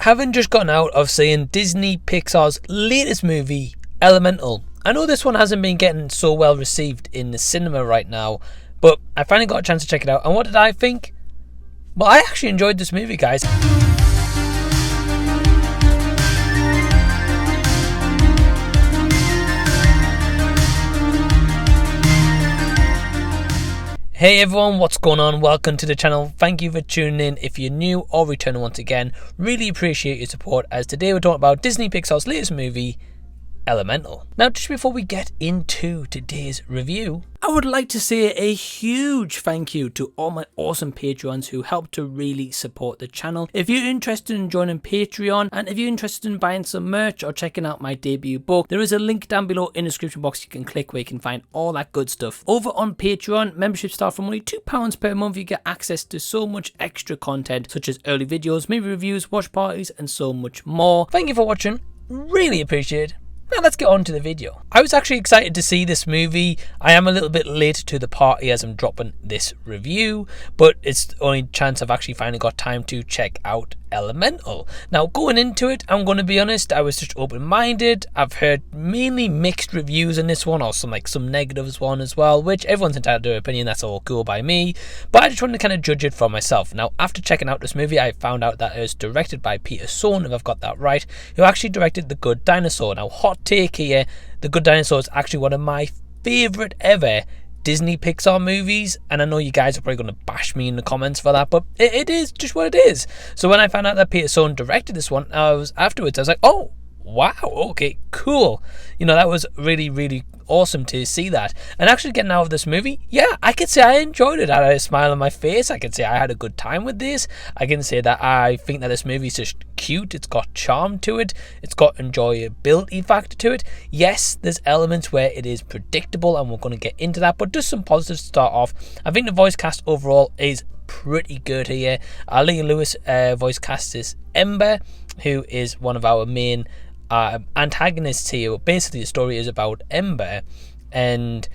having just gotten out of seeing Disney Pixar's latest movie, Elemental. I know this one hasn't been getting so well received in the cinema right now, but I finally got a chance to check it out. And what did I think? Well, I actually enjoyed this movie, guys. Hey everyone, what's going on? Welcome to the channel. Thank you for tuning in. If you're new or returning once again, really appreciate your support, as today we're talking about Disney Pixar's latest movie, Elemental. Now, just before we get into today's review, I would like to say a huge thank you to all my awesome Patreons who help to really support the channel. If you're interested in joining Patreon, and if you're interested in buying some merch or checking out my debut book, there is a link down below in the description box you can click where you can find all that good stuff. Over on Patreon, membership start from only £2 per month. You get access to so much extra content, such as early videos, movie reviews, watch parties, and so much more. Thank you for watching. Really appreciate it. Now let's get on to the video. I was actually excited to see this movie. I am a little bit late to the party as I'm dropping this review, but it's the only chance I've actually finally got time to check out Elemental. Now, going into it, I'm going to be honest, I was just open-minded. I've heard mainly mixed reviews on this one, or some negatives one as well, which everyone's entitled to their opinion. That's all cool by me, but I just wanted to kind of judge it for myself. Now, after checking out this movie, I found out that it was directed by Peter Sohn, if I've got that right, who actually directed The Good Dinosaur. Now, hot take here, The Good Dinosaur is actually one of my favourite ever Disney Pixar movies, and I know you guys are probably going to bash me in the comments for that, but it is just what it is. So when I found out that Peter Sohn directed this one, I was like, oh wow, okay, cool. You know, that was really awesome to see that. And actually getting out of this movie, yeah, I could say I enjoyed it. I had a smile on my face. I could say I had a good time with this. I can say that I think that this movie is just cute. It's got charm to it. It's got enjoyability factor to it. Yes, there's elements where it is predictable, and we're going to get into that, but just some positives to start off. I think the voice cast overall is pretty good here. Leah Lewis voice cast is Ember, who is one of our main antagonists here. Basically, the story is about Ember and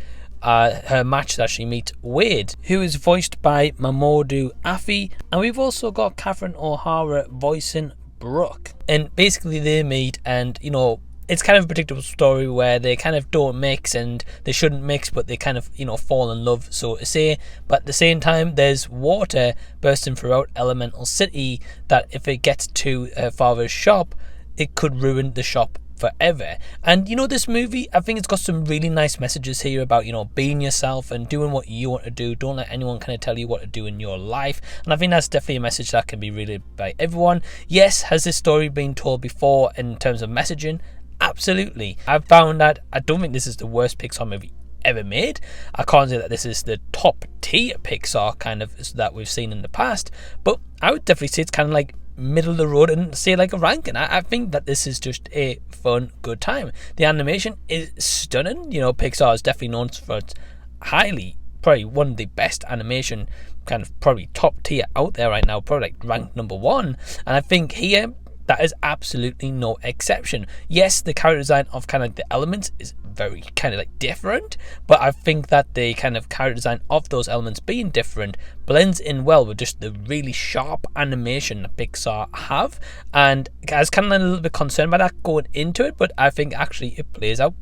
her match that she meets Wade, who is voiced by Mamoudou Athie, and we've also got Catherine O'Hara voicing Brooke. And basically they meet, and you know, it's kind of a predictable story where they kind of don't mix, and they shouldn't mix, but they kind of, you know, fall in love, so to say. But at the same time, there's water bursting throughout Elemental City that if it gets to her father's shop, it could ruin the shop forever. And you know, this movie, I think it's got some really nice messages here about, you know, being yourself and doing what you want to do. Don't let anyone kind of tell you what to do in your life. And I think that's definitely a message that can be read by everyone. Yes, has this story been told before in terms of messaging? Absolutely. I've found that I don't think this is the worst Pixar movie ever made. I can't say that this is the top tier Pixar kind of that we've seen in the past, but I would definitely say it's kind of like middle of the road and say like a ranking. I think that this is just a fun, good time. The animation is stunning. You know, Pixar is definitely known for its probably one of the best animation, kind of probably top tier out there right now, probably like ranked #1. And I think here that is absolutely no exception. Yes, the character design of kind of like the elements is very kind of like different, but I think that the kind of character design of those elements being different blends in well with just the really sharp animation that Pixar have. And I was kind of a little bit concerned by that going into it, but I think actually it plays out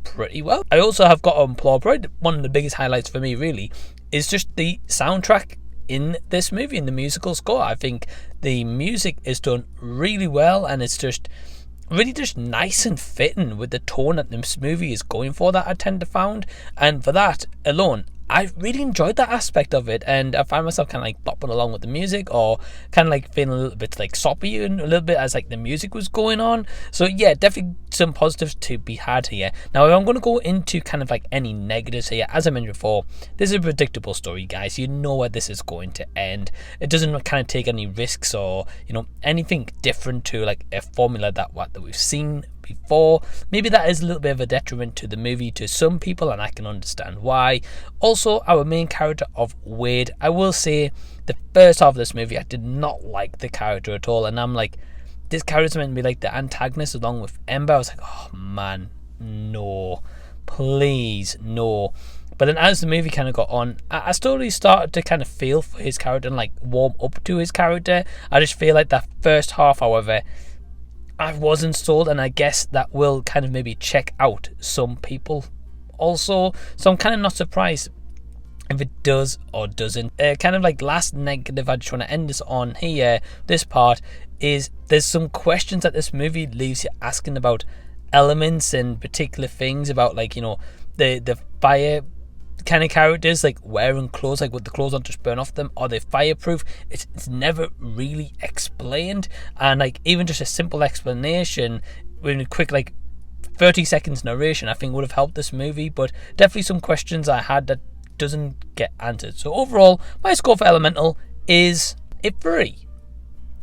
pretty well. I also have got to applaud, probably one of the biggest highlights for me really is just the soundtrack in this movie, in the musical score. I think the music is done really well, and it's just really just nice and fitting with the tone that this movie is going for, that I tend to found. And for that alone, I really enjoyed that aspect of it, and I found myself kind of like bopping along with the music, or kind of like feeling a little bit like soppy and a little bit as like the music was going on. So yeah, definitely some positives to be had here. Now, I'm going to go into kind of like any negatives here. As I mentioned before, this is a predictable story, guys. You know where this is going to end. It doesn't kind of take any risks or, you know, anything different to like a formula that we've seen before. Maybe that is a little bit of a detriment to the movie to some people, and I can understand why. Also, our main character of Wade, I will say the first half of this movie I did not like the character at all, and I'm like, this character's meant to be like the antagonist along with Ember. I was like, oh man, no, please no. But then as the movie kind of got on, I slowly started to kind of feel for his character and like warm up to his character. I just feel like that first half, however, I wasn't sold, and I guess that will kind of maybe check out some people also. So I'm kind of not surprised if it does or doesn't. Kind of like last negative I just want to end this on here, this part, is there's some questions that this movie leaves you asking about elements and particular things about, like, you know, the fire kind of characters, like wearing clothes, like would the clothes not just burn off them? Are they fireproof? It's never really explained, and like even just a simple explanation with a quick like 30 seconds narration I think would have helped this movie. But definitely some questions I had that doesn't get answered. So overall, my score for Elemental is a 3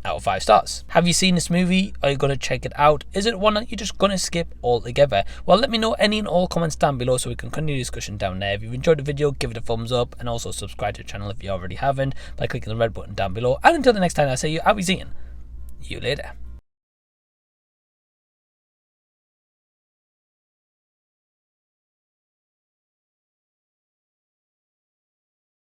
out of 5 stars. Have you seen this movie? Are you going to check it out? Is it one that you're just going to skip altogether? Well, let me know any and all comments down below so we can continue the discussion down there. If you've enjoyed the video, give it a thumbs up, and also subscribe to the channel if you already haven't by clicking the red button down below. And until the next time I see you, I'll be seeing you later.